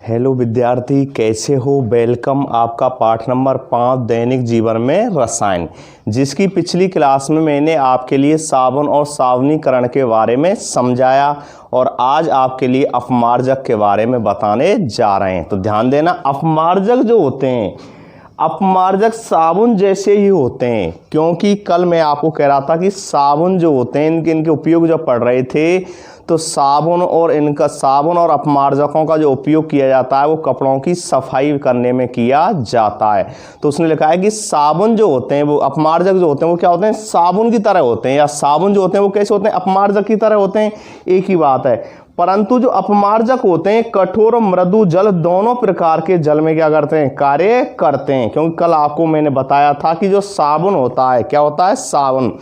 Hello विद्यार्थी, कैसे हो। वेलकम आपका पाठ नंबर 5 दैनिक जीवन में रसायन, जिसकी पिछली क्लास में मैंने आपके लिए साबुन और साबुनीकरण के बारे में समझाया और आज आपके लिए अपमार्जक के बारे में बताने जा रहे हैं। तो ध्यान देना, अपमार्जक जो होते हैं, अपमार्जक साबुन जैसे ही होते हैं, क्योंकि कल मैं आपको कह रहा था कि साबुन जो होते हैं इनके उपयोग जब पढ़ रहे थे तो साबुन और अपमार्जकों का जो उपयोग किया जाता है वो कपड़ों की सफाई करने में किया जाता है। तो उसने लिखा है कि साबुन जो होते हैं वो अपमार्जक जो होते हैं वो क्या होते हैं, साबुन की तरह होते हैं, या साबुन जो होते हैं वो कैसे होते हैं, अपमार्जक की तरह होते हैं। एक ही बात है, परंतु जो अपमार्जक होते हैं कठोर और मृदु जल दोनों प्रकार के जल में क्या करते हैं, कार्य करते हैं। क्योंकि कल आपको मैंने बताया था कि जो साबुन होता है, क्या होता है, साबुन,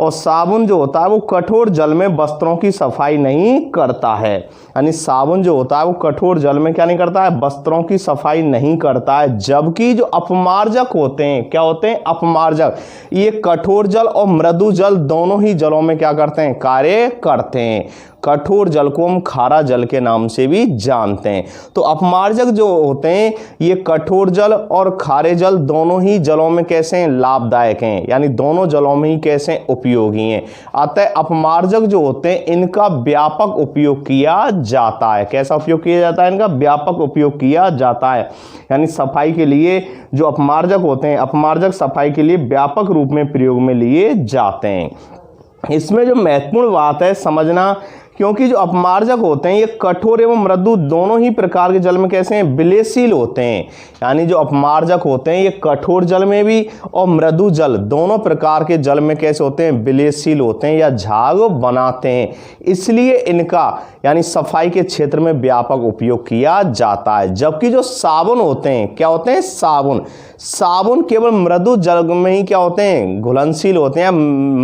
और साबुन जो होता है वो कठोर जल में वस्त्रों की सफाई नहीं करता है। यानी साबुन जो होता है वो कठोर जल में क्या नहीं करता है, वस्त्रों की सफाई नहीं करता है। जबकि जो अपमार्जक होते हैं, क्या होते हैं, अपमार्जक, ये कठोर जल और मृदु जल दोनों ही जलों में क्या करते हैं, कार्य करते हैं। कठोर जल को हम खारा जल के नाम से भी जानते हैं। तो अपमार्जक जो होते हैं ये कठोर जल और खारे जल दोनों ही जलों में कैसे हैं, लाभदायक हैं, यानी दोनों जलों में ही कैसे उपयोगी हैं। अतः अपमार्जक जो होते हैं इनका व्यापक उपयोग किया जाता है। कैसा उपयोग किया जाता है, इनका व्यापक उपयोग किया जाता है। यानी सफाई के लिए जो अपमार्जक होते हैं, अपमार्जक सफाई के लिए व्यापक रूप में प्रयोग में लिए जाते हैं। इसमें जो महत्वपूर्ण बात है समझना, क्योंकि जो अपमार्जक होते हैं ये कठोर एवं मृदु दोनों ही प्रकार के जल में कैसे हैं, विलेयशील होते हैं। यानी जो अपमार्जक होते हैं ये कठोर जल में भी और मृदु जल दोनों प्रकार के जल में कैसे होते हैं, विलेयशील होते हैं या झाग बनाते हैं। इसलिए इनका यानी सफाई के क्षेत्र में व्यापक उपयोग किया जाता है। जबकि जो साबुन होते हैं, क्या होते हैं, साबुन केवल मृदु जल में ही क्या होते हैं, घुलनशील होते हैं,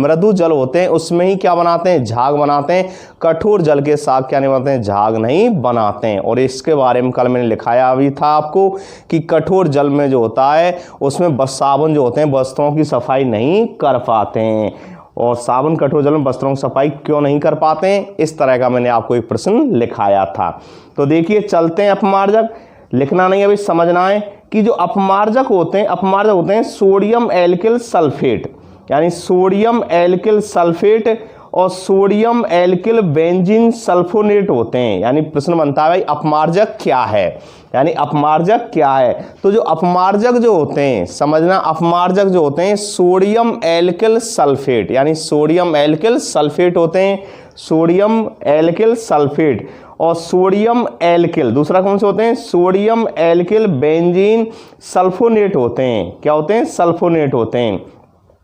मृदु जल होते हैं, उसमें ही क्या बनाते हैं, झाग बनाते हैं। कठोर जल के साथ क्या नहीं बनाते हैं, झाग नहीं बनाते हैं। और इसके बारे में कल मैंने लिखाया भी था आपको कि कठोर जल में जो होता है उसमें साबुन जो होते हैं वस्त्रों की सफाई नहीं कर पाते हैं। और साबुन कठोर जल में वस्त्रों की सफाई क्यों नहीं कर पाते हैं, इस तरह का मैंने आपको एक प्रश्न लिखाया था। तो देखिए चलते हैं, अपमार्जक लिखना नहीं अभी समझना है कि जो अपमार्जक होते हैं सोडियम एल्किल सल्फेट, यानी सोडियम एल्किल सल्फेट और सोडियम एल्किल बेंजीन सल्फोनेट होते हैं। यानी प्रश्न बनता है भाई अपमार्जक क्या है, यानी अपमार्जक क्या है। तो जो अपमार्जक जो होते हैं समझना, अपमार्जक जो होते हैं सोडियम एल्किल सल्फेट, यानी सोडियम एल्किल सल्फेट होते हैं, सोडियम एल्किल सल्फेट और सोडियम एल्किल, दूसरा कौन से होते हैं, सोडियम एल्किल बेंजीन सल्फोनेट होते हैं। क्या होते हैं, सल्फोनेट होते हैं।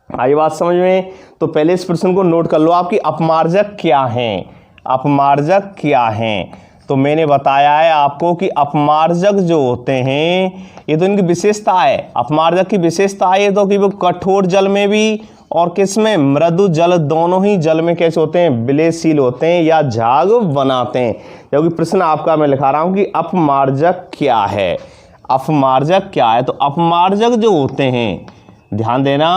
आई बात समझ में। तो पहले इस प्रश्न को नोट कर लो आप कि अपमार्जक क्या हैं, अपमार्जक क्या हैं। तो मैंने बताया है आपको कि अपमार्जक जो होते हैं ये तो इनकी विशेषता है, अपमार्जक की विशेषता है तो कि वो कठोर जल में भी और किस में, मृदु जल दोनों ही जल में कैसे होते हैं, विलेयशील होते हैं या झाग बनाते हैं। क्योंकि प्रश्न आपका मैं लिखा रहा हूं कि अपमार्जक क्या है, अपमार्जक क्या है। तो अपमार्जक जो होते हैं, ध्यान देना,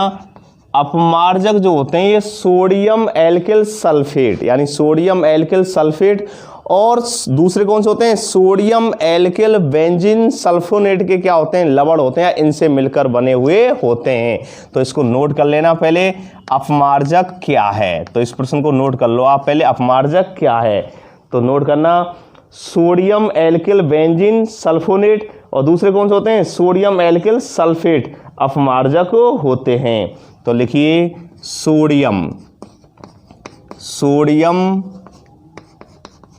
अपमार्जक जो होते हैं ये सोडियम एल्किल सल्फेट, यानी सोडियम एल्किल सल्फेट और दूसरे कौन से होते हैं, सोडियम एल्किल बेंजीन सल्फोनेट के क्या होते हैं, लवण होते हैं, इनसे मिलकर बने हुए होते हैं। तो इसको नोट कर लेना पहले, अपमार्जक क्या है। तो इस प्रश्न को नोट कर लो आप पहले, अपमार्जक क्या है। तो नोट करना, सोडियम एल्किल बेंजीन सल्फोनेट और दूसरे कौन से होते हैं, सोडियम एल्किल सल्फेट अपमार्जक होते हैं। तो लिखिए सोडियम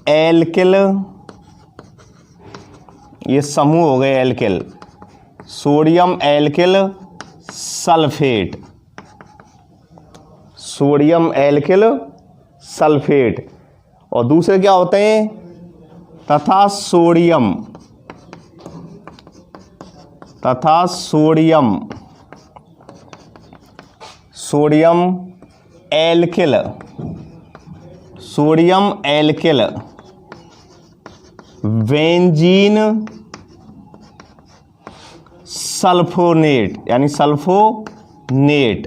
एल्किल, ये समूह हो गए alkyl, sodium alkyl sulphate, sodium alkyl sulphate और दूसरे क्या होते हैं, तथा सोडियम एल्किल बेंजीन सल्फोनेट, यानी सल्फोनेट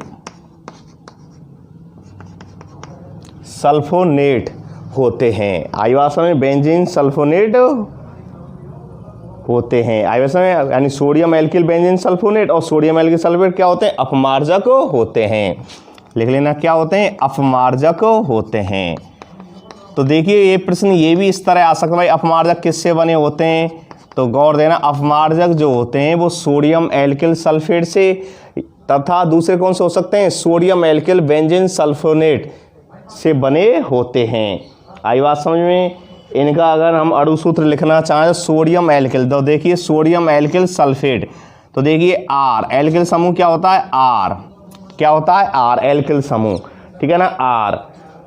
होते हैं। आई बात समझ, बेंजीन सल्फोनेट होते हैं। आई बात समझ में? यानी सोडियम एल्किल बेंजीन सल्फोनेट और सोडियम एल्किल सल्फेट क्या होते हैं? अपमार्जक होते हैं। लिख लेना क्या होते हैं? अपमार्जक होते हैं। तो देखिए ये प्रश्न ये भी इस तरह आ सकता है, भाई अपमार्जक किससे बने होते हैं? तो गौर देना, अपमार्जक जो होते हैं वो सोडियम एल्किल सल्फेट से तथा दूसरे कौन से हो सकते हैं? सोडियम एल्किल बेंजीन सल्फोनेट से बने होते हैं। आई बात समझ में? इनका अगर हम अणु सूत्र लिखना चाहें सोडियम एल्किल, तो देखिए सोडियम एल्किल सल्फेट, तो देखिए आर एल्किल समूह क्या होता है? आर क्या होता है? आर एल्किल समूह, ठीक है ना? आर,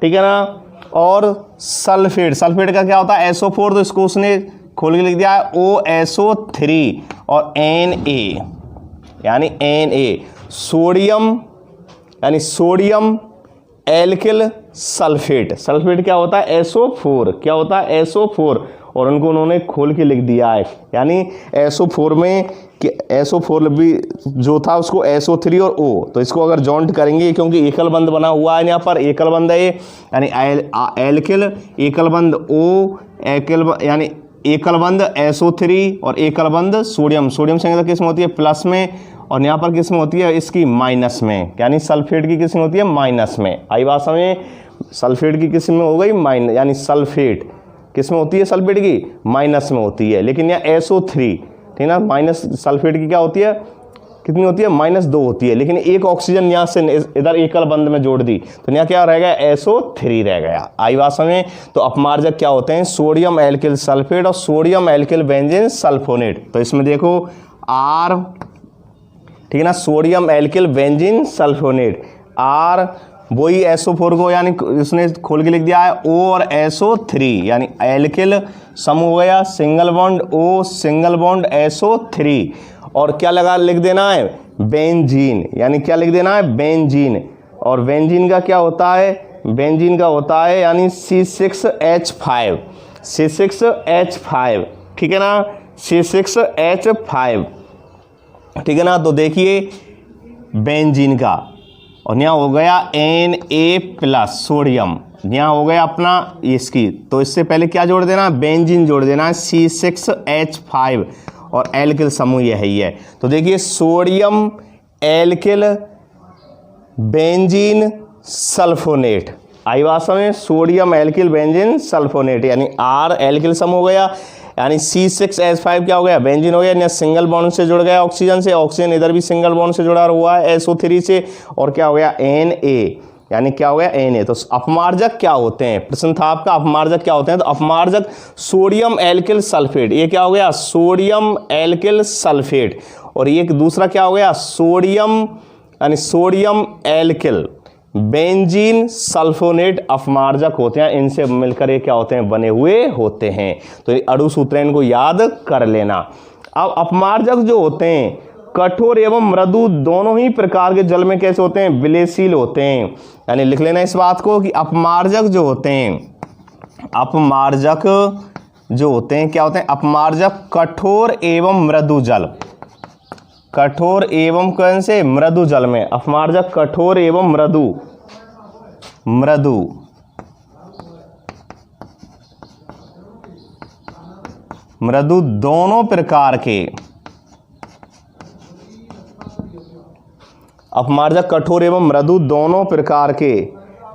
ठीक है ना? और सल्फेट, सल्फेट का क्या होता है? SO4, तो इसको उसने खोल के लिख दिया है OSO3 और Na, यानी Na सोडियम, यानी सोडियम एल्किल सल्फेट, सल्फेट क्या होता है? SO4, क्या होता है? SO4, और उनको उन्होंने खोल के लिख दिया है, यानी SO4 में SO4 भी जो था उसको SO3 और O, तो इसको अगर जॉइंट करेंगे क्योंकि एकल बंध बना हुआ है यहाँ पर, एकल बंध है ये, यानी एल्किल एकल बंध O, यानी एकल बंध SO3 और एकल बंध सोडियम, सोडियम संख्या किस्म होती है प्लस में और यहाँ पर किस्म होती है इसकी माइनस में, यानी सल्फेट की किस्म होती है माइनस में। आई बात समझे? सल्फेट की किस्म हो गई माइनस, यानी सल्फेट किस्म होती है सल्फेट की माइनस में होती है, लेकिन यहाँ SO3, ठीक है ना? माइनस सल्फेट की क्या होती है? कितनी होती है? -2 होती है, लेकिन एक ऑक्सीजन यहाँ से इधर एकल बंध में जोड़ दी तो यहाँ क्या रह गया? SO3 रह गया। आई बात समझे? तो अपमार्जक क्या होते हैं? सोडियम एल्किल सल्फेट और सोडियम एल्किल बेंजीन सल्फोनेट। तो इसमें देखो आर, ठीक है ना? Sodium alkyl benzene sulphonate, R वही SO4 को यानी उसने खोल के लिख दिया है O और SO3, यानी एल्किल समूह हो गया, single bond O, single bond SO3, और क्या लगा लिख देना है? बेंजीन, यानी क्या लिख देना है? बेंजीन। और बेंजीन का क्या होता है? बेंजीन का होता है यानी C6H5, C6H5, ठीक है ना? C6H5, ठीक है ना? तो देखिए बेंजीन का, और यहाँ हो गया Na+ सोडियम, यहाँ हो गया अपना इसकी, तो इससे पहले क्या जोड़ देना? बेंजीन जोड़ देना है, C6H5, और एल्किल समूह यही है। तो देखिए सोडियम एल्किल बेंजीन सल्फोनेट, आई बात समझ? सोडियम एल्किल बेंजीन सल्फोनेट, यानी R एल्किल समूह हो गया, यानी C6H5 क्या हो गया? बेंजीन हो गया, यानी सिंगल बॉन्ड से जुड़ गया ऑक्सीजन से, ऑक्सीजन इधर भी सिंगल बॉन्ड से जुड़ा हुआ है SO3 से, और क्या हो गया? Na, यानी क्या हो गया? Na। तो अपमार्जक क्या होते हैं? प्रश्न था आपका अपमार्जक क्या होते हैं? तो अपमार्जक सोडियम एल्किल सल्फेट, ये क्या हो गया? सोडियम एल्किल सल्फेट, और ये दूसरा क्या हो गया? सोडियम, यानी सोडियम एल्किल बेंजीन सल्फोनेट अपमार्जक होते हैं। इनसे मिलकर ये क्या होते हैं? बने हुए होते हैं। तो अणु सूत्र इनको याद कर लेना। अब अपमार्जक जो होते हैं कठोर एवं मृदु दोनों ही प्रकार के जल में कैसे होते हैं? विलेयशील होते हैं। यानी लिख लेना इस बात को कि अपमार्जक जो होते हैं, अपमार्जक जो होते हैं क्या होते हैं? अपमार्जक कठोर एवं मृदु जल, कठोर एवं कौन से? मृदु जल में। अपमार्जक कठोर एवं मृदु, मृदु मृदु दोनों प्रकार के अपमार्जक कठोर एवं मृदु दोनों प्रकार के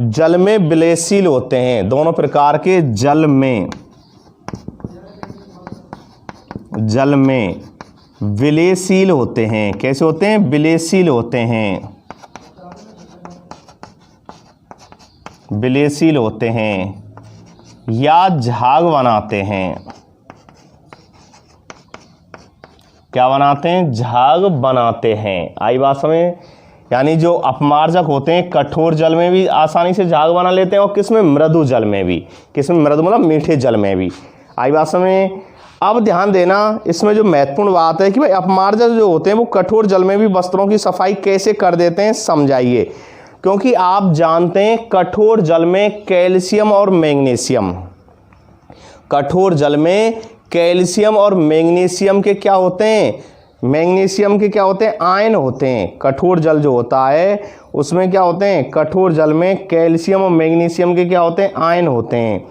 जल में विलेयशील होते हैं। दोनों प्रकार के जल में विलेयशील होते हैं। कैसे होते हैं? विलेयशील होते हैं, विलेयशील होते हैं या झाग बनाते हैं। क्या बनाते हैं? झाग बनाते हैं। आई बात समझ? यानी जो अपमार्जक होते हैं कठोर जल में भी आसानी से झाग बना लेते हैं, और किसमें? मृदु जल में भी। किसमें? मृदु मतलब मीठे जल में भी। आई बात समझ? अब ध्यान देना, इसमें जो महत्वपूर्ण बात है कि भाई अपमार्जक जो होते हैं वो कठोर जल में भी वस्त्रों की सफाई कैसे कर देते हैं, समझाइए। क्योंकि आप जानते हैं कठोर जल में कैल्शियम और मैग्नीशियम, कठोर जल में कैल्शियम और मैग्नीशियम के क्या होते हैं? मैग्नीशियम के क्या होते हैं? आयन होते हैं। कठोर जल जो होता है उसमें क्या होते हैं? कठोर जल में कैल्शियम और मैग्नीशियम के क्या होते हैं? आयन होते हैं।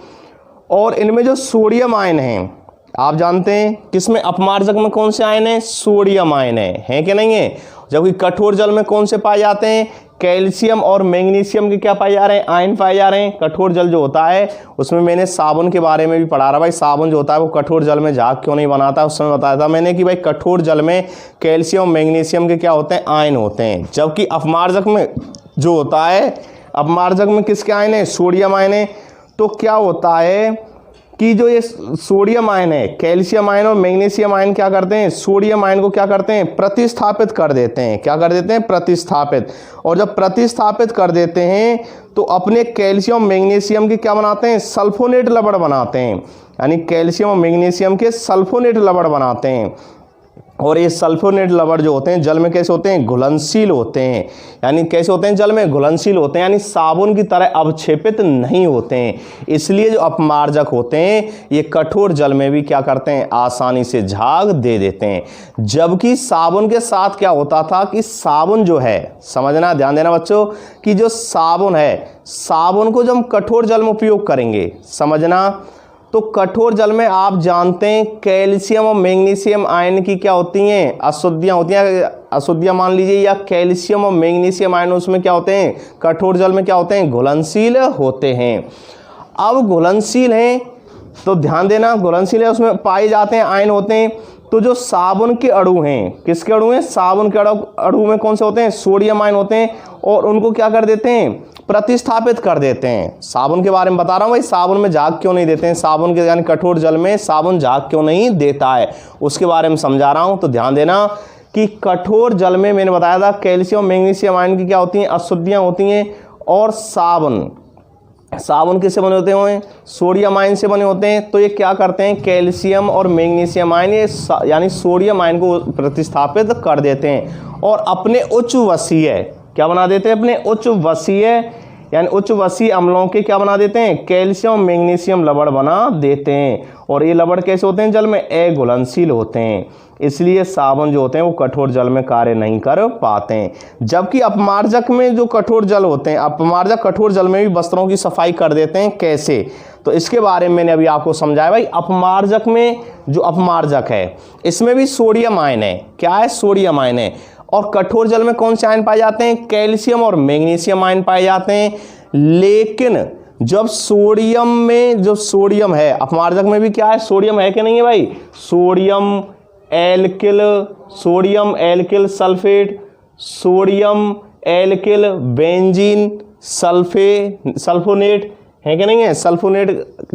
और इनमें जो सोडियम आयन हैं, आप जानते हैं किसमें, अपमार्जक में कौन से आयन है, सोडियम आयन है कि नहीं है। जबकि कठोर जल में कौन से पाए जाते हैं, कैल्शियम और मैग्नीशियम के क्या पाए जा रहे हैं, आयन पाए जा रहे हैं। कठोर जल जो होता है उसमें मैंने साबुन के बारे में भी पढ़ा रहा भाई, साबुन जो होता है वो कठोर जल में झाग क्यों नहीं बनाता, उस समय बताया था मैंने कि भाई कठोर जल में कैल्शियम मैग्नीशियम के क्या होते हैं, आयन होते हैं। जबकि अपमार्जक में जो होता है, अपमार्जक में किसके आयन है, सोडियम आयन है। तो क्या होता है कि जो ये सोडियम आयन है, कैल्शियम आयन और मैग्नीशियम आयन क्या करते हैं, सोडियम आयन को क्या करते हैं, प्रतिस्थापित कर देते हैं। क्या कर देते हैं, प्रतिस्थापित। और जब प्रतिस्थापित कर देते हैं तो अपने कैल्शियम मैग्नीशियम के क्या बनाते हैं, सल्फोनेट लवण बनाते हैं। यानी कैल्शियम और मैग्नीशियम के सल्फोनेट लवण बनाते हैं। और ये सल्फोनेट लवण जो होते हैं जल में कैसे होते हैं, घुलनशील होते हैं। यानी कैसे होते हैं, जल में घुलनशील होते हैं, यानी साबुन की तरह अवक्षेपित नहीं होते हैं। इसलिए जो अपमार्जक होते हैं ये कठोर जल में भी क्या करते हैं, आसानी से झाग दे देते हैं। जबकि साबुन के साथ क्या होता था कि साबुन जो है, समझना, ध्यान देना बच्चों, कि जो साबुन है, साबुन को जब हम कठोर जल में उपयोग करेंगे, समझना, तो कठोर जल में आप जानते हैं कैल्शियम और मैग्नीशियम आयन की क्या होती हैं, अशुद्धियां होती हैं। अशुद्धियां मान लीजिए, या कैल्शियम और मैग्नीशियम आयन उसमें क्या होते हैं, कठोर जल में क्या होते हैं, घुलनशील होते हैं। अब घुलनशील हैं तो ध्यान देना, घुलनशील है उसमें पाए जाते हैं, आयन होते हैं। तो जो साबुन के अणु हैं, किसके अणु हैं, साबुन के अणु में कौन से होते हैं, सोडियम आयन होते हैं। और उनको क्या कर देते हैं, प्रतिस्थापित कर देते हैं। साबुन के बारे में बता रहा हूं भाई, साबुन में झाग क्यों नहीं देते हैं, साबुन के यानी कठोर जल में साबुन झाग क्यों नहीं देता है, उसके बारे में समझा रहा हूं। तो ध्यान देना कि कठोर जल में मैंने बताया था कैल्शियम मैग्नीशियम आयन की क्या होती हैं, अशुद्धियां होती हैं। और साबुन किससे बने होते हैं, सोडियम आयन से बने होते हैं। तो ये क्या करते हैं, कैल्शियम और मैग्नीशियम आयन यानी सोडियम आयन को प्रतिस्थापित कर देते हैं और अपने उच्च वसीय क्या बना देते हैं, अपने उच्च वसीय यानी उच्च वसीय अम्लों के क्या बना देते हैं, कैल्शियम मैग्नीशियम लवण बना देते हैं। और ये लवण कैसे होते हैं, जल में अघुलनशील होते हैं। इसलिए साबुन जो होते हैं वो कठोर जल में कार्य नहीं कर पाते हैं। जबकि अपमार्जक में जो कठोर जल होते हैं, अपमार्जक कठोर जल में भी वस्त्रों की सफाई कर देते हैं। कैसे, तो इसके बारे में मैंने अभी आपको समझाया भाई। अपमार्जक में जो अपमार्जक है इसमें भी सोडियम आयन है, क्या है, सोडियम आयन है। और कठोर जल में कौन से आयन पाए जाते हैं, कैल्शियम और मैग्नीशियम आयन पाए जाते हैं। लेकिन जब सोडियम में जो सोडियम है, अपमार्जक में भी क्या है, सोडियम है कि नहीं है भाई, sodium alkyl sulphate, sodium alkyl benzene sulfonate है कि नहीं है, सल्फोनेट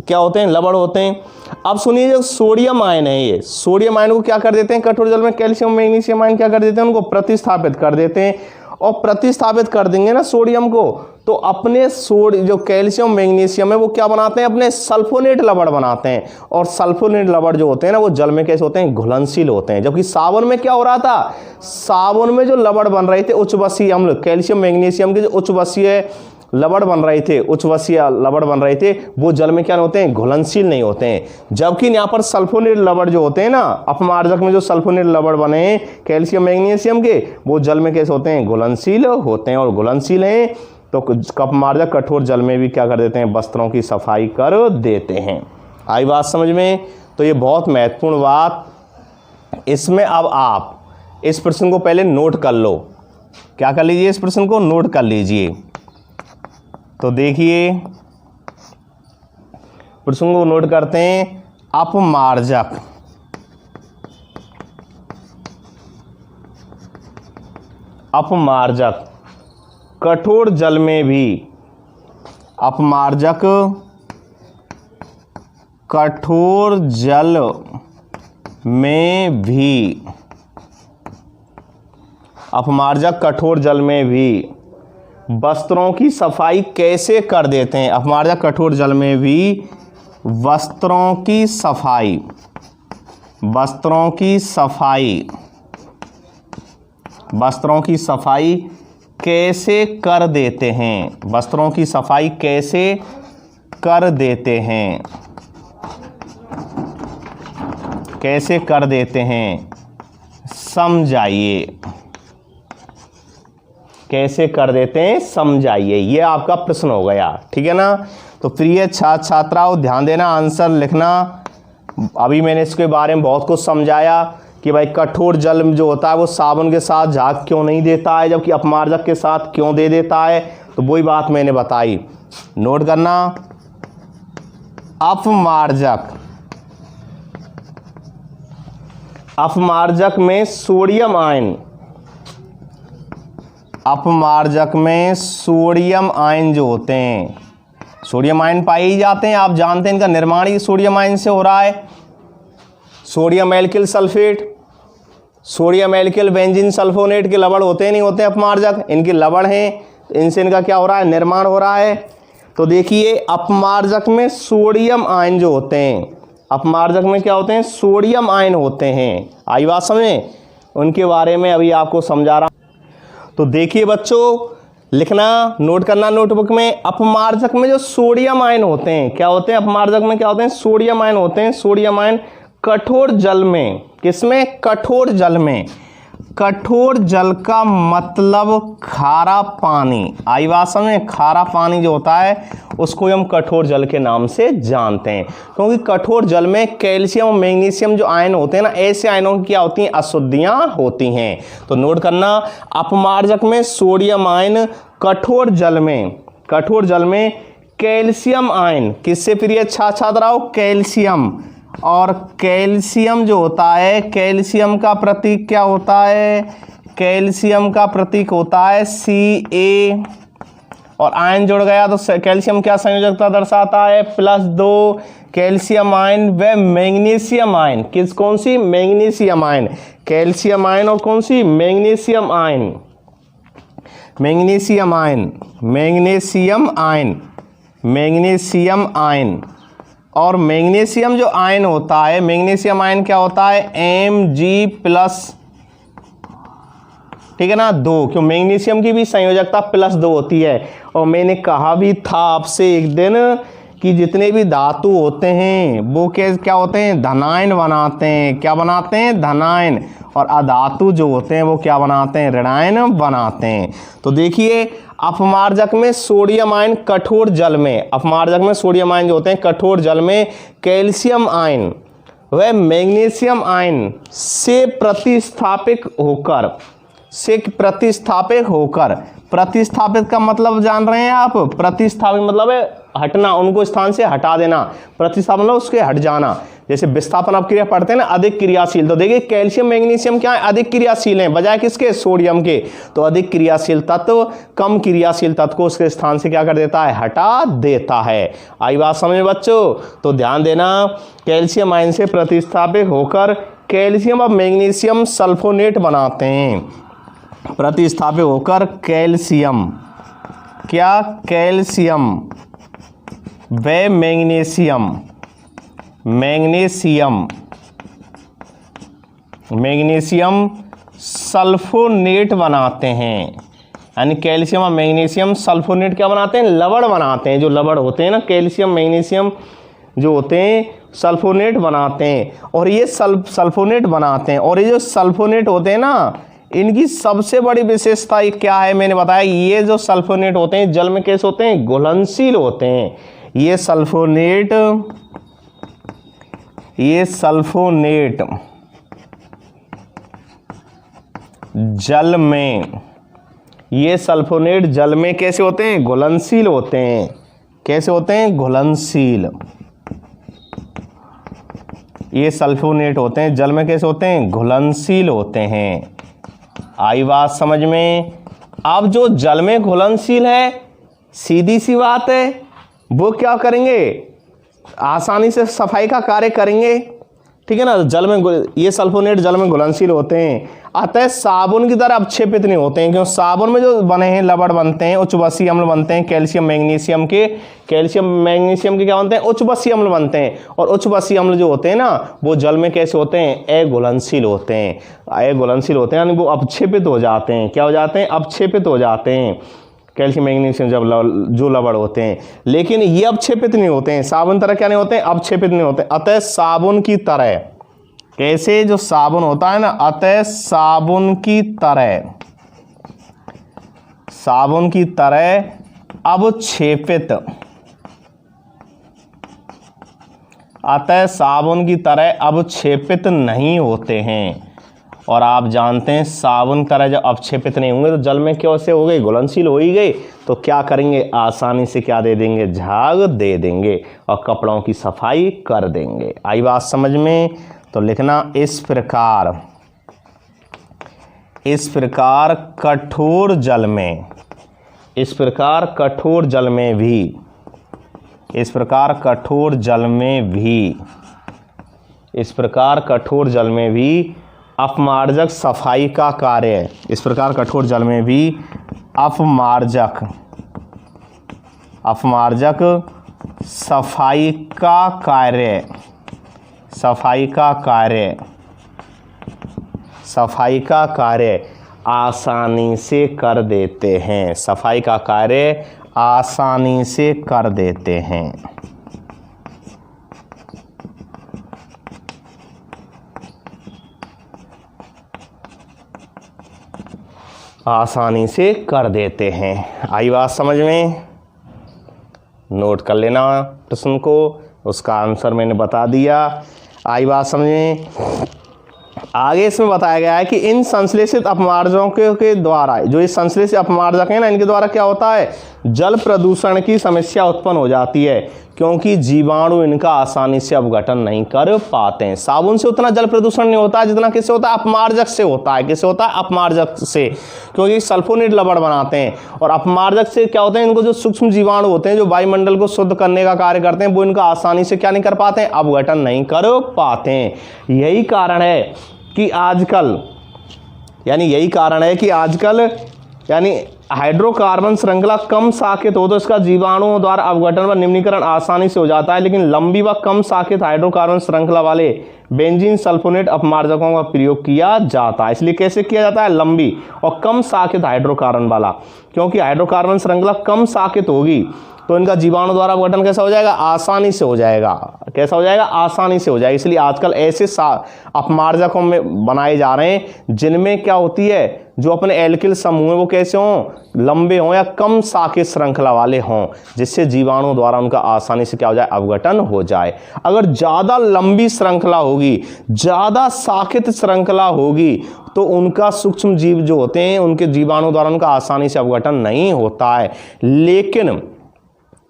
क्या होते हैं, लवण होते हैं। अब सुनिए, जो सोडियम आयन है, ये सोडियम आयन को क्या कर देते हैं, कठोर जल में कैल्शियम मैग्नीशियम आयन क्या कर देते हैं, उनको प्रतिस्थापित कर देते हैं। और प्रतिस्थापित कर देंगे ना सोडियम को, तो अपने जो कैल्शियम मैग्नीशियम है वो क्या बनाते हैं, अपने सल्फोनेट लवण बनाते हैं। और सल्फोनेट लवण जो होते हैं ना वो जल में कैसे होते हैं, घुलनशील होते हैं। जबकि साबुन में क्या हो रहा था, साबुन में जो लवण बन रहे थे उच्च वसीय अम्ल, कैल्शियम मैग्नीशियम के जो उच्च वसीय लवण बन रहे थे, उच्च वसीय लवण बन रहे थे, वो जल में क्या होते हैं, घुलनशील नहीं होते हैं। जबकि यहाँ पर सल्फोनेट लवण जो होते हैं ना, अपमार्जक में जो सल्फोनेट लवण बने हैं कैल्शियम मैग्नीशियम के, वो जल में कैसे होते हैं, घुलनशील होते हैं। और घुलनशील हैं तो अपमार्जक कठोर जल में भी क्या कर देते हैं, वस्त्रों की सफाई कर देते हैं। आई बात समझ में। तो ये बहुत महत्वपूर्ण बात, इसमें अब आप इस प्रश्न को पहले नोट कर लो। क्या कर लीजिए, इस प्रश्न को नोट कर लीजिए। तो देखिए प्रश्न को नोट करते हैं। अपमार्जक कठोर जल में भी, अपमार्जक कठोर जल में भी, अपमार्जक कठोर जल में भी वस्त्रों की सफाई कैसे कर देते हैं। अपमार्जक कठोर जल में भी वस्त्रों की सफाई कैसे कर देते हैं, वस्त्रों की सफाई कैसे कर देते हैं, कैसे कर देते हैं, समझाइए। कैसे कर देते हैं, समझाइए। ये आपका प्रश्न हो गया, ठीक है ना। तो प्रिय छात्र छात्राओं ध्यान देना, आंसर लिखना। अभी मैंने इसके बारे में बहुत कुछ समझाया कि भाई कठोर जल जो होता है वो साबुन के साथ झाग क्यों नहीं देता है, जबकि अपमार्जक के साथ क्यों दे देता है, तो वही बात मैंने बताई। नोट करना, अपमार्जक, अपमार्जक में सोडियम आयन, अपमार्जक में सोडियम आयन जो होते हैं, सोडियम आयन पाए ही जाते हैं। आप जानते हैं इनका निर्माण ही सोडियम आयन से हो रहा है। Sodium alkyl sulphate, sodium alkyl benzene sulfonate के लवण होते नहीं होते अपमार्जक, इनके लवण हैं, इनसे इनका क्या हो रहा है, निर्माण हो रहा है। तो देखिए अपमार्जक में सोडियम आयन जो होते हैं, अपमार्जक में क्या होते हैं, सोडियम आयन होते हैं। आई बात समझे, उनके बारे में अभी आपको समझा रहा हूं। तो देखिए बच्चों, लिखना, नोट करना नोटबुक में, अपमार्जक में जो सोडियम आयन होते हैं, क्या होते हैं अपमार्जक में, क्या होते हैं, सोडियम आयन होते हैं। सोडियम आयन कठोर जल में, किसमें, कठोर जल में, कठोर जल का मतलब खारा पानी। आई बात समझ, खारा पानी जो होता है उसको हम कठोर जल के नाम से जानते हैं, क्योंकि कठोर जल में कैल्शियम और मैग्नीशियम जो आयन होते हैं ना, ऐसे आयनों की क्या होती हैं, अशुद्धियां होती हैं। तो नोट करना, अपमार्जक में सोडियम आयन, कठोर जल में, कठोर जल में कैल्शियम आयन, किससे प्रिय छात्राओं, कैल्शियम। और कैल्शियम जो होता है, कैल्शियम का प्रतीक क्या होता है, कैल्शियम का प्रतीक होता है Ca, और आयन जुड़ गया तो कैल्शियम क्या संयोजकता दर्शाता है, +2। कैल्शियम आयन व मैग्नीशियम आयन, किस कौन सी, मैग्नीशियम आयन, कैल्शियम आयन और कौन सी, magnesium ion, magnesium ion, magnesium ion, magnesium ion. और मैग्नीशियम जो आयन होता है, मैग्नीशियम आयन क्या होता है, Mg+, ठीक है ना, 2, क्यों, मैग्नीशियम की भी संयोजकता +2 होती है। और मैंने कहा भी था आपसे एक दिन कि जितने भी धातु होते हैं वो क्या होते हैं, धनायन बनाते हैं। क्या बनाते हैं, धनायन। और अधातु जो होते हैं वो क्या बनाते हैं, ऋणायन बनाते हैं। तो देखिए अपमार्जक में सोडियम आयन कठोर जल में, अपमार्जक में सोडियम आयन जो होते हैं कठोर जल में कैल्शियम आयन व मैग्नीशियम आयन से प्रतिस्थापित होकर, से प्रतिस्थापित होकर, प्रतिस्थापित का मतलब जान रहे हैं आप, प्रतिस्थापित मतलब है हटना, उनको स्थान से हटा देना, प्रतिस्थापन मतलब उसके हट जाना। जैसे विस्थापन अपक्रिया पढ़ते हैं ना, अधिक क्रियाशील, तो देखिए कैल्शियम मैग्नीशियम क्या है, अधिक क्रियाशील हैं बजाय किसके, सोडियम के। तो अधिक क्रियाशील तत्व कम क्रियाशील तत्व को उसके स्थान से क्या कर देता है, हटा देता है। आई बात समझ में बच्चों, तो ध्यान देना, कैल्शियम आयन से प्रतिस्थापित होकर कैल्शियम और मैग्नीशियम सल्फोनेट बनाते हैं, प्रतिस्थापित होकर कैल्शियम, क्या, कैल्शियम व मैग्नीशियम, मैग्नीशियम, मैग्नीशियम सल्फोनेट बनाते हैं। यानी कैल्शियम और मैग्नीशियम सल्फोनेट क्या बनाते हैं, लवण बनाते हैं। जो लवण होते हैं ना, कैल्शियम मैग्नीशियम जो होते हैं सल्फोनेट बनाते हैं। और ये सल्फोनेट बनाते हैं, और ये जो सल्फोनेट होते हैं ना, इनकी सबसे बड़ी विशेषता ये क्या है, मैंने बताया, ये जो सल्फोनेट होते हैं जल में कैसे होते हैं, घुलनशील होते हैं। ये सल्फोनेट, ये सल्फोनेट जल में, ये सल्फोनेट जल में कैसे होते हैं, घुलनशील होते हैं। कैसे होते हैं, घुलनशील। ये सल्फोनेट होते हैं जल में कैसे होते हैं, घुलनशील होते हैं। आई बात समझ में। अब जो जल में घुलनशील है, सीधी सी बात है, वो क्या करेंगे, आसानी से सफाई का कार्य करेंगे, ठीक है ना। जल में ये सल्फोनेट जल में घुलनशील होते हैं, अतः साबुन की तरह अपक्षेपित नहीं होते हैं, क्योंकि साबुन में जो बने हैं लवण बनते हैं, उच्च बसीय अम्ल बनते हैं कैल्शियम मैग्नीशियम के, कैल्शियम मैग्नीशियम के क्या बनते हैं, उच्च बसीय अम्ल बनते हैं। और उच्च बसीय अम्ल जो होते हैं ना, वो जल में कैसे होते हैं, अघुलनशील होते हैं, अघुलनशील होते हैं, यानी वो अपक्षेपित हो जाते हैं। क्या हो जाते हैं, अपक्षेपित हो जाते हैं, कैल्शियम मैग्नीशियम जो लवण होते हैं। लेकिन ये अपक्षेपित नहीं होते हैं, साबुन तरह क्या नहीं होते हैं, अपक्षेपित नहीं होते। अतः साबुन की तरह, कैसे, जो साबुन होता है ना, अतः साबुन की तरह, साबुन की तरह अवक्षेपित, अतः साबुन की तरह अवक्षेपित नहीं होते हैं। और आप जानते हैं साबुन तरह जब अवक्षेपित नहीं होंगे तो जल में कैसे हो गए, घुलनशील हो ही गए, तो क्या करेंगे, आसानी से क्या दे देंगे, झाग दे देंगे और कपड़ों की सफाई कर देंगे। आई बात समझ में? तो लिखना इस प्रकार कठोर जल में, इस प्रकार कठोर जल में भी, इस प्रकार कठोर जल में भी, इस प्रकार कठोर जल में भी अपमार्जक सफाई का कार्य, इस प्रकार कठोर जल में भी अपमार्जक सफाई का कार्य, सफाई का कार्य आसानी से कर देते हैं, सफाई का कार्य आसानी से कर देते हैं। आसानी से कर देते हैं। आई बात समझ में? नोट कर लेना प्रश्न को, उसका आंसर मैंने बता दिया। आई बात समझ में? आगे इसमें बताया गया है कि इन संश्लेषित अपमार्जकों के द्वारा, जो ये संश्लेषित अपमार्जक हैं ना, इनके द्वारा क्या होता है, जल प्रदूषण की समस्या उत्पन्न हो जाती है, क्योंकि जीवाणु इनका आसानी से अपघटन नहीं कर पाते हैं। साबुन से उतना जल प्रदूषण नहीं होता जितना किससे होता है, अपमार्जक से होता है। किससे होता है, अपमार्जक से, क्योंकि सल्फोनेट लवण बनाते हैं। और अपमार्जक से क्या होता है, इनको जो सूक्ष्म जीवाणु होते हैं जो वायुमंडल को शुद्ध करने का कार्य करते हैं, वो इनका आसानी से क्या नहीं कर पाते हैं, अपघटन नहीं कर पाते हैं। यही कारण है कि आजकल यानी हाइड्रोकार्बन श्रृंखला कम शाखित हो तो इसका जीवाणुओं द्वारा अपघटन व निम्नीकरण आसानी से हो जाता है, लेकिन लंबी व कम शाखित हाइड्रोकार्बन श्रृंखला वाले बेंजीन सल्फोनेट अपमार्जकों का प्रयोग किया जाता है। इसलिए कैसे किया जाता है, लंबी और कम शाखित हाइड्रोकार्बन वाला, क्योंकि हाइड्रोकार्बन श्रृंखला कम शाखित होगी तो इनका जीवाणु द्वारा अपघटन कैसा हो जाएगा, आसानी से हो जाएगा। कैसा हो जाएगा, आसानी से हो जाएगा। इसलिए आजकल ऐसे अपमार्जकों में बनाए जा रहे हैं जिनमें क्या होती है, जो अपने एल्किल समूह है वो कैसे हों, लंबे हों या कम शाखित श्रृंखला वाले हों, जिससे जीवाणु द्वारा उनका आसानी से क्या हो जाए, अपघटन हो जाए। अगर ज़्यादा लंबी श्रृंखला होगी, ज़्यादा शाखित श्रृंखला होगी, तो उनका सूक्ष्म जीव जो होते हैं उनके जीवाणु द्वारा उनका आसानी से अपघटन नहीं होता है।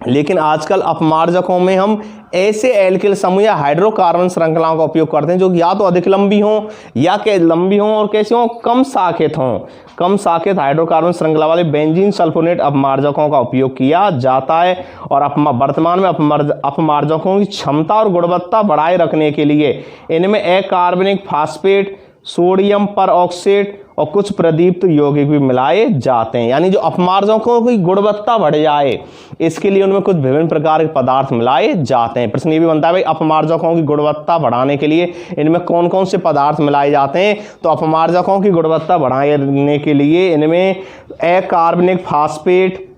लेकिन आजकल अपमार्जकों में हम ऐसे एल्किल समूह या हाइड्रोकार्बन श्रृंखलाओं का उपयोग करते हैं जो या तो अधिक लंबी हों या लंबी हों और कैसे हों, कम शाखित हों। कम शाखित हाइड्रोकार्बन श्रृंखला वाले बेंजीन सल्फोनेट अपमार्जकों का उपयोग किया जाता है। और वर्तमान में अपमार्जकों की क्षमता और गुणवत्ता बढ़ाए रखने के लिए इनमें अकार्बनिक फास्फेट, सोडियम परऑक्साइड और कुछ प्रदीप्त यौगिक भी मिलाए जाते हैं। यानी जो अपमार्जकों की गुणवत्ता बढ़ जाए इसके लिए उनमें कुछ विभिन्न प्रकार के पदार्थ मिलाए जाते हैं। प्रश्न ये भी बनता है भाई, अपमार्जकों की गुणवत्ता बढ़ाने के लिए इनमें कौन कौन से पदार्थ मिलाए जाते हैं? तो अपमार्जकों की गुणवत्ता बढ़ाने के लिए इनमें अकार्बनिक फास्फेट,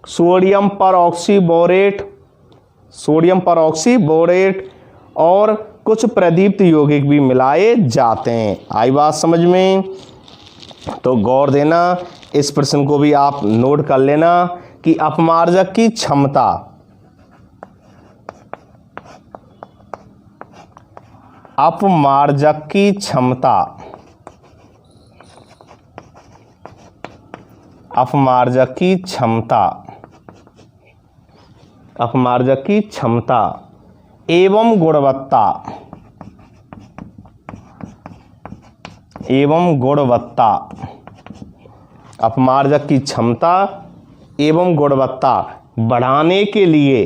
सोडियम परऑक्सीबोरेट और कुछ प्रदीप्त यौगिक भी मिलाए जाते हैं। आई बात समझ में? तो गौर देना, इस प्रश्न को भी आप नोट कर लेना कि अपमार्जक की क्षमता, अपमार्जक की क्षमता एवं गुणवत्ता अपमार्जक की क्षमता एवं गुणवत्ता बढ़ाने के लिए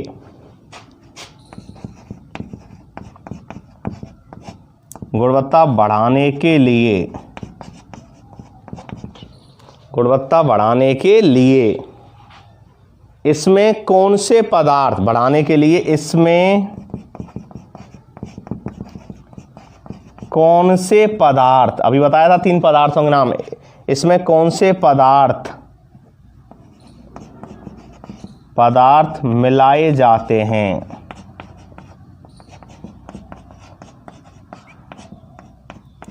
इसमें कौन से पदार्थ बढ़ाने के लिए इसमें कौन से पदार्थ, अभी बताया था 3 पदार्थों के नाम, इसमें कौन से पदार्थ मिलाए जाते हैं?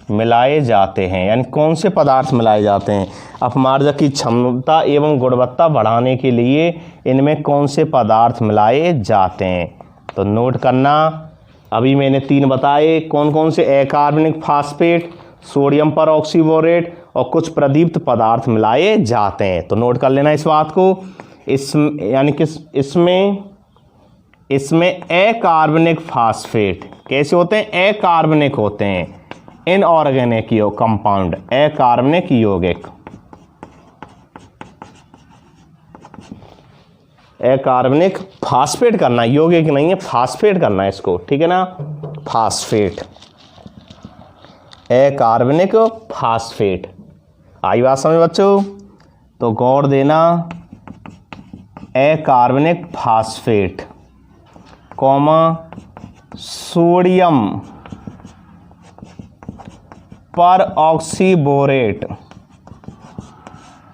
मिलाए जाते हैं, यानी कौन से पदार्थ मिलाए जाते हैं? अपमार्जक की क्षमता एवं गुणवत्ता बढ़ाने के लिए इनमें कौन से पदार्थ मिलाए जाते हैं? तो नोट करना, अभी मैंने 3 बताए, कौन कौन से? अकार्बनिक फास्फेट, सोडियम परऑक्सीबोरेट और कुछ प्रदीप्त पदार्थ मिलाए जाते हैं। तो नोट कर लेना इस बात को। यानी कि इसमें अकार्बनिक फास्फेट कैसे होते हैं? अकार्बनिक होते हैं, इनऑर्गेनिक कंपाउंड, अकार्बनिक यौगिक, अकार्बनिक फास्फेट करना, यौगिक नहीं है, फास्फेट करना है इसको, ठीक है ना? फास्फेट, अकार्बनिक फास्फेट। आई बात समझ बच्चों? तो गौर देना, अकार्बनिक phosphate comma sodium peroxyborate,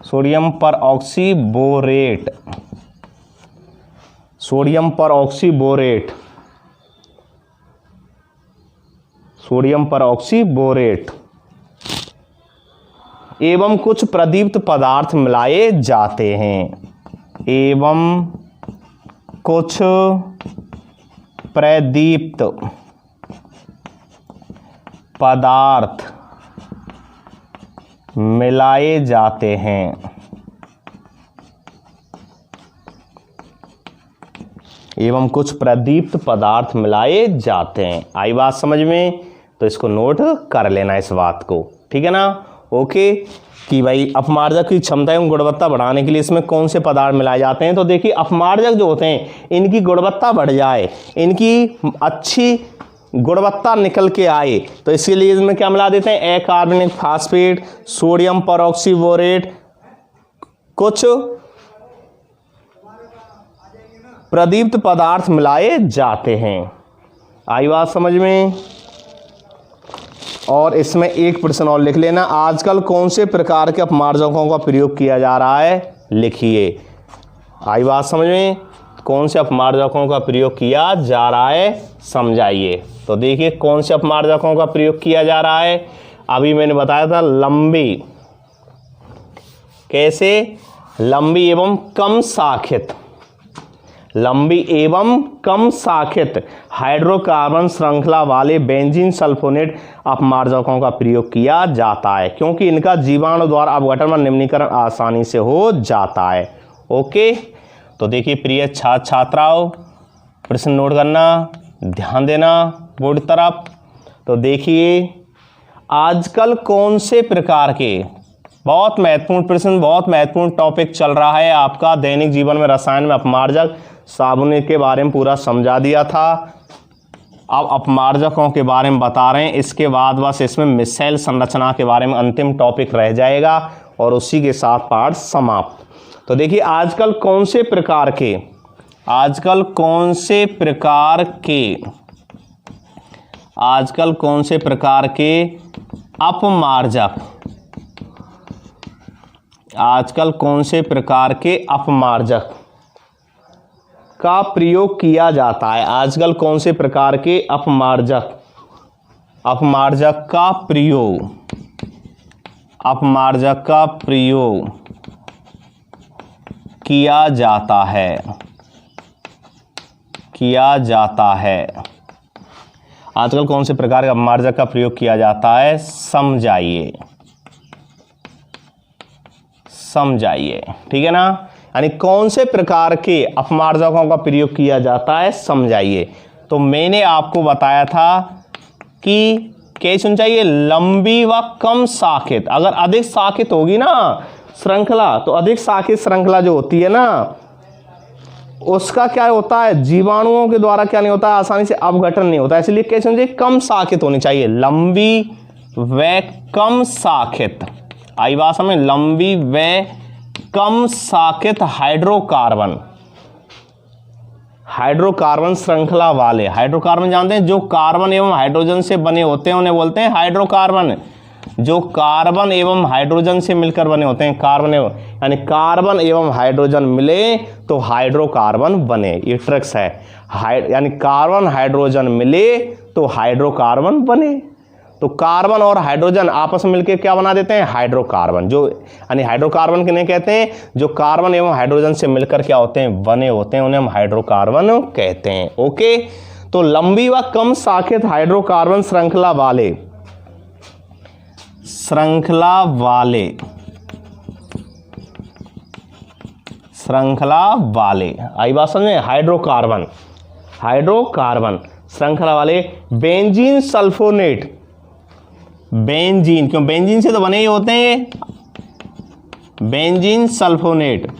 sodium peroxyborate, sodium peroxyborate, sodium peroxyborate एवं कुछ प्रदीप्त पदार्थ मिलाए जाते हैं, एवं कुछ प्रदीप्त पदार्थ मिलाए जाते हैं, एवं कुछ प्रदीप्त पदार्थ मिलाए जाते हैं। आई बात समझ में? तो इसको नोट कर लेना इस बात को, ठीक है ना? ओके, कि भाई अपमार्जक की क्षमता एवं गुणवत्ता बढ़ाने के लिए इसमें कौन से पदार्थ मिलाए जाते हैं? तो देखिए, अपमार्जक जो होते हैं इनकी गुणवत्ता बढ़ जाए, इनकी अच्छी गुणवत्ता निकल के आए, तो इसके लिए इसमें क्या मिला देते हैं? अकार्बनिक फास्फेट, सोडियम परऑक्सीबोरेट, कुछ प्रदीप्त पदार्थ मिलाए जाते हैं। आई बात समझ में? और इसमें एक प्रश्न और लिख लेना, आजकल कौन से प्रकार के अपमार्जकों का प्रयोग किया जा रहा है? लिखिए। आई बात समझ में? कौन से अपमार्जकों का प्रयोग किया जा रहा है, समझाइए। तो देखिए, कौन से अपमार्जकों का प्रयोग किया जा रहा है? अभी मैंने बताया था, लंबी, कैसे? लंबी एवं कम शाखित, लंबी एवं कम शाखित हाइड्रोकार्बन श्रृंखला वाले बेंजीन सल्फोनेट अपमार्जकों का प्रयोग किया जाता है, क्योंकि इनका जीवाणु द्वारा अपघटन व निम्नीकरण आसानी से हो जाता है। ओके, तो देखिए प्रिय छात्र छात्राओं, प्रश्न नोट करना, ध्यान देना बोर्ड तरफ। तो देखिए, आजकल कौन से प्रकार के, बहुत महत्वपूर्ण प्रश्न, बहुत महत्वपूर्ण टॉपिक चल रहा है आपका दैनिक जीवन में रसायन में अपमार्जक, साबुन के बारे में पूरा समझा दिया था। अब अपमार्जकों के बारे में बता रहे हैं, इसके बाद बस इसमें मिसाइल संरचना के बारे में अंतिम टॉपिक रह जाएगा और उसी के साथ पाठ समाप्त। तो देखिए, आजकल कौन से प्रकार के, आजकल कौन से प्रकार के, आजकल कौन से प्रकार के अपमार्जक, आजकल कौन से प्रकार के अपमार्जक का प्रयोग किया जाता है? आजकल कौन से प्रकार के अपमार्जक, अपमार्जक का प्रयोग, अपमार्जक का प्रयोग किया जाता है, किया जाता है। आजकल कौन से प्रकार के अपमार्जक का प्रयोग किया जाता है, समझाइए, समझाइए, ठीक है ना? यानी कौन से प्रकार के अपमार्जकों का प्रयोग किया जाता है, समझाइए। तो मैंने आपको बताया था कि कैसे होनी चाहिए, लंबी व कम शाखित। अगर अधिक शाखित होगी ना श्रृंखला, तो अधिक शाखित श्रृंखला जो होती है ना, उसका क्या होता है, जीवाणुओं के द्वारा क्या नहीं होता है, आसानी से अपघटन नहीं होता है। इसलिए कैसे होनी चाहिए, कम शाखित होनी चाहिए, लंबी व कम शाखित। आई बात समझ, लंबी व कम शाखित हाइड्रोकार्बन, हाइड्रोकार्बन श्रृंखला वाले। हाइड्रोकार्बन जानते हैं, जो कार्बन एवं हाइड्रोजन से बने होते हैं उन्हें बोलते हैं हाइड्रोकार्बन। जो कार्बन एवं हाइड्रोजन से मिलकर बने होते हैं, कार्बन एवं, यानी कार्बन एवं हाइड्रोजन मिले तो हाइड्रोकार्बन बने। ये ट्रिक्स है, यानी कार्बन हाइड्रोजन मिले तो हाइड्रोकार्बन बने। तो कार्बन और हाइड्रोजन आपस में मिलकर क्या बना देते हैं, हाइड्रोकार्बन। जो यानी हाइड्रोकार्बन किन्हें कहते हैं, जो कार्बन एवं हाइड्रोजन से मिलकर क्या होते हैं, बने होते हैं, उन्हें हम हाइड्रोकार्बन कहते हैं। ओके, तो लंबी व कम शाखित हाइड्रोकार्बन श्रृंखला वाले आई बात समझ में, हाइड्रोकार्बन श्रृंखला वाले बेंजीन सल्फोनेट, बेंजीन, क्यों बेंजीन से तो बने ही होते हैं, बेंजीन सल्फोनेट,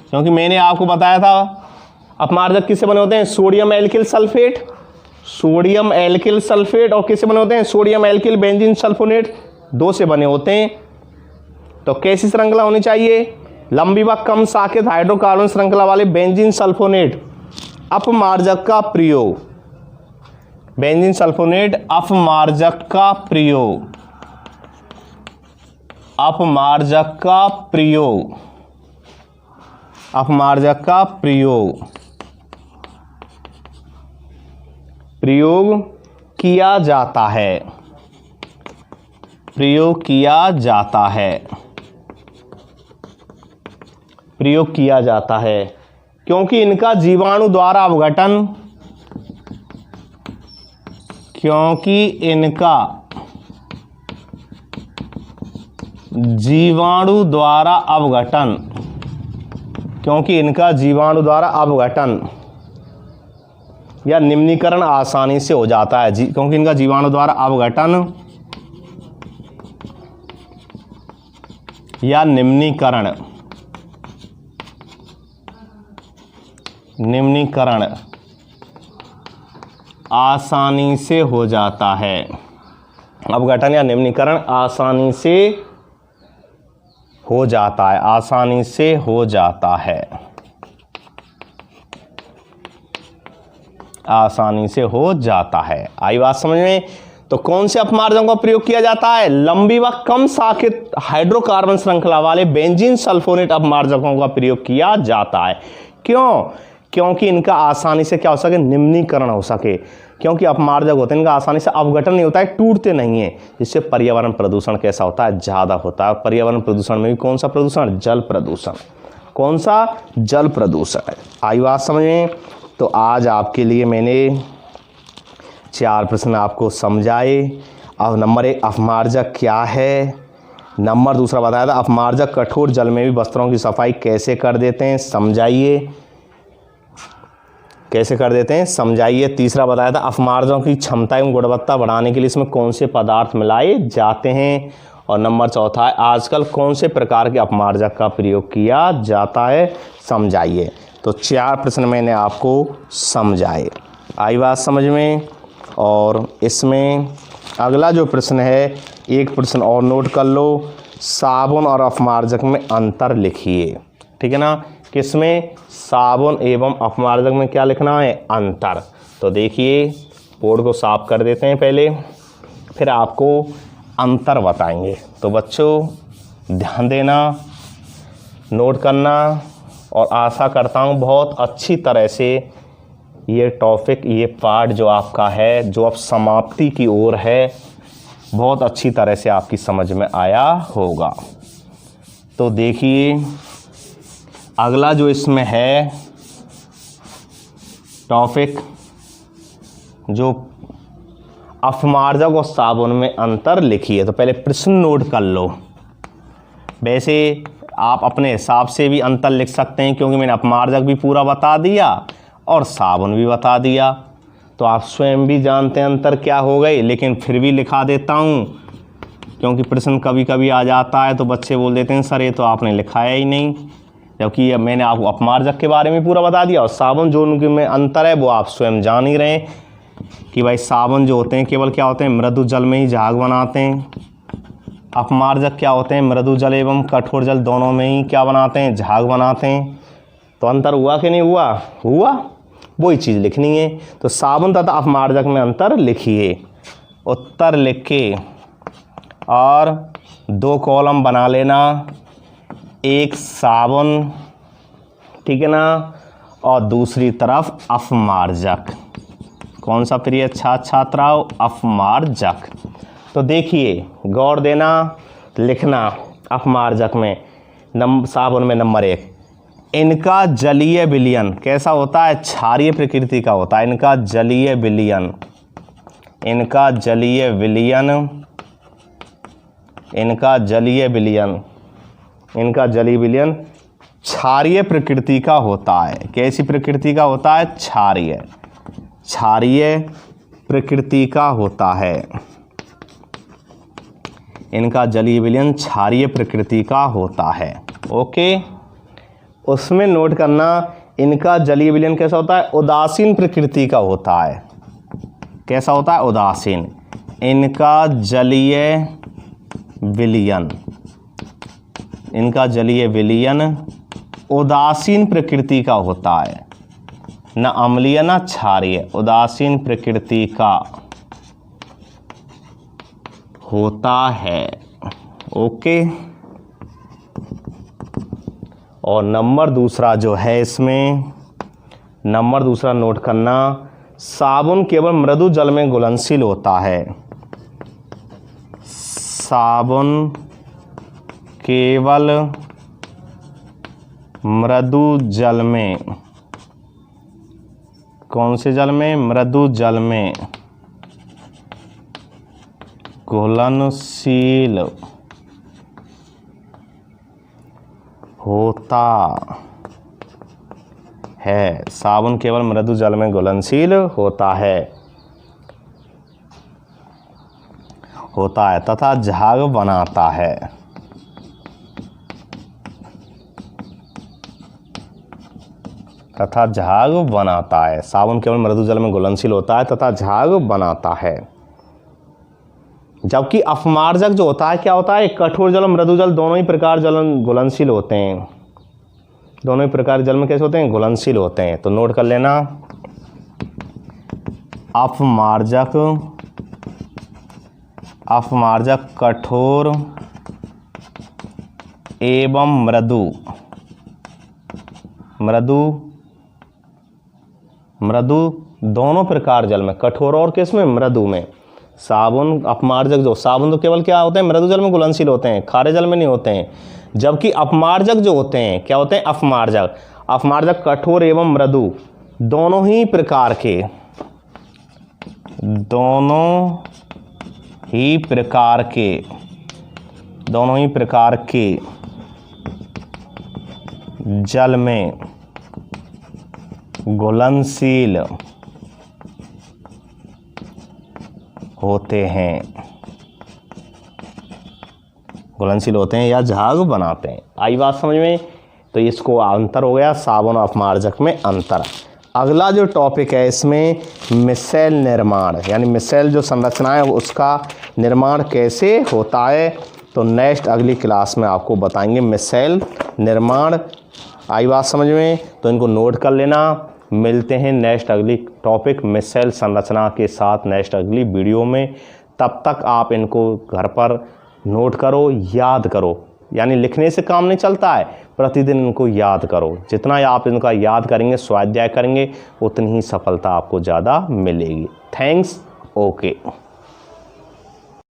क्योंकि मैंने आपको बताया था अपमार्जक किससे बने होते हैं, सोडियम एल्किल सल्फेट, और किससे बने होते हैं, सोडियम एल्किल बेंजीन सल्फोनेट, 2 से बने होते हैं। तो कैसी श्रृंखला होनी चाहिए, लंबी व कम शाखित हाइड्रोकार्बन श्रृंखला वाले बेंजीन सल्फोनेट अपमार्जक का प्रयोग, बेंजीन सल्फोनेट अपमार्जक का प्रयोग किया जाता है, क्योंकि इनका जीवाणु द्वारा अपघटन या निम्नीकरण आसानी से हो जाता है, क्योंकि इनका जीवाणु द्वारा अपघटन या निम्नीकरण आसानी से हो जाता है, अपघटन या निम्नीकरण आसानी से हो जाता है। आई बात समझ में। तो कौन से अपमार्जकों का प्रयोग किया जाता है, लंबी व कम शाखित हाइड्रोकार्बन श्रृंखला वाले बेंजीन सल्फोनेट अपमार्जकों का प्रयोग किया जाता है। क्योंकि इनका आसानी से क्या हो सके, निम्नीकरण हो सके, क्योंकि अपमार्जक होते हैं इनका आसानी से अपघटन नहीं होता है, टूटते नहीं है, जिससे पर्यावरण प्रदूषण कैसा होता है, ज़्यादा होता है। पर्यावरण प्रदूषण में भी कौन सा प्रदूषण, जल प्रदूषण, कौन सा, जल प्रदूषण है। आई बात समझ में। तो आज आपके लिए मैंने 4 प्रश्न आपको समझाए। अब नंबर 1 अपमार्जक क्या है, नंबर 2 बताया था अपमार्जक कठोर जल में भी वस्त्रों की सफाई कैसे कर देते हैं, समझाइए। तीसरा बताया था अपमार्जकों की क्षमता एवं गुणवत्ता बढ़ाने के लिए इसमें कौन से पदार्थ मिलाए जाते हैं, और नंबर 4 है आजकल कौन से प्रकार के अपमार्जक का प्रयोग किया जाता है, समझाइए। तो 4 प्रश्न मैंने आपको समझाए। आई बात समझ में। और इसमें अगला जो प्रश्न है, एक प्रश्न और नोट कर लो, साबुन और अपमार्जक में अंतर लिखिए। ठीक है ना, किसमें, साबुन एवं अपमार्जक में क्या लिखना है, अंतर। तो देखिए बोर्ड को साफ कर देते हैं पहले, फिर आपको अंतर बताएंगे। तो बच्चों ध्यान देना, नोट करना, और आशा करता हूँ बहुत अच्छी तरह से ये टॉपिक, ये पार्ट जो आपका है, जो अब समाप्ति की ओर है, बहुत अच्छी तरह से आपकी समझ में आया होगा। तो देखिए अगला जो इसमें है टॉपिक, जो अपमार्जक और साबुन में अंतर लिखिए। तो पहले प्रश्न नोट कर लो। वैसे आप अपने हिसाब से भी अंतर लिख सकते हैं, क्योंकि मैंने अपमार्जक भी पूरा बता दिया और साबुन भी बता दिया, तो आप स्वयं भी जानते हैं अंतर क्या हो गए, लेकिन फिर भी लिखा देता हूँ, क्योंकि प्रश्न कभी कभी आ जाता है तो बच्चे बोल देते हैं सर ये तो आपने लिखाया ही नहीं, जबकि मैंने आपको अपमार्जक के बारे में पूरा बता दिया, और साबुन जो उनके में अंतर है वो आप स्वयं जान ही रहे हैं कि भाई साबुन जो होते हैं केवल क्या होते हैं, मृदु जल में ही झाग बनाते हैं। अपमार्जक क्या होते हैं, मृदु जल एवं कठोर जल दोनों में ही क्या बनाते हैं, झाग बनाते हैं। तो अंतर हुआ कि नहीं हुआ, हुआ, वही चीज़ लिखनी है। तो साबुन तथा अपमार्जक में अंतर लिखिए, उत्तर लिख के और 2 कॉलम बना लेना, एक साबुन, ठीक है ना, और दूसरी तरफ अपमार्जक, कौन सा पीरियड छात्राओं? अपमार्जक। तो देखिए गौर देना, लिखना अपमार्जक में साबुन में नंबर 1, इनका जलीय विलयन कैसा होता है? क्षारीय प्रकृति का होता है। इनका जलीय विलयन, इनका जलीय विलयन, इनका जलीय विलयन, इनका जलीय विलयन क्षारीय प्रकृति का होता है। कैसी प्रकृति का होता है? क्षारीय, क्षारीय प्रकृति का होता है। इनका जलीय विलयन क्षारीय प्रकृति का होता है। ओके, उसमें नोट करना इनका जलीय विलयन कैसा होता है? उदासीन प्रकृति का होता है। कैसा होता है? उदासीन। इनका जलीय विलयन, इनका जलीय विलयन उदासीन प्रकृति का होता है, न अम्लीय न क्षारीय, उदासीन प्रकृति का होता है। ओके, और नंबर दूसरा जो है इसमें, नंबर दूसरा नोट करना, साबुन केवल मृदु जल में घुलनशील होता है। साबुन केवल मृदु जल में, कौन से जल में? मृदु जल में घुलनशील होता है। साबुन केवल मृदु जल में घुलनशील होता है तथा झाग बनाता है। तथा झाग बनाता है। साबुन केवल मृदु जल में घुलनशील होता है तथा झाग बनाता है। जबकि अपमार्जक जो होता है क्या होता है? कठोर जल और मृदु जल दोनों ही प्रकार जल घुलनशील होते हैं। दोनों ही प्रकार जल में कैसे होते हैं? घुलनशील होते हैं। तो नोट कर लेना, अपमार्जक, अपमार्जक कठोर एवं मृदु, मृदु, मृदु दोनों प्रकार जल में, कठोर और किसमें? मृदु में। साबुन अपमार्जक जो, साबुन तो केवल क्या होते हैं? मृदु जल में घुलनशील होते हैं, खारे जल में नहीं होते हैं। जबकि अपमार्जक जो होते हैं क्या होते हैं? अपमार्जक, अपमार्जक कठोर एवं मृदु दोनों ही प्रकार के, दोनों ही प्रकार के, दोनों ही प्रकार के जल में घुलनशील होते हैं, घुलनशील होते हैं या झाग बनाते हैं। आई बात समझ में? तो इसको अंतर हो गया साबुन और अपमार्जक में अंतर। अगला जो टॉपिक है इसमें मिसेल निर्माण, यानी मिसेल जो संरचना है उसका निर्माण कैसे होता है। तो नेक्स्ट अगली क्लास में आपको बताएंगे मिसेल निर्माण। आई बात समझ में? तो इनको नोट कर लेना। मिलते हैं नेक्स्ट अगली टॉपिक मिसेल संरचना के साथ नेक्स्ट अगली वीडियो में। तब तक आप इनको घर पर नोट करो, याद करो, यानी लिखने से काम नहीं चलता है, प्रतिदिन इनको याद करो। जितना आप इनका याद करेंगे, स्वाध्याय करेंगे, उतनी ही सफलता आपको ज़्यादा मिलेगी। थैंक्स। ओके।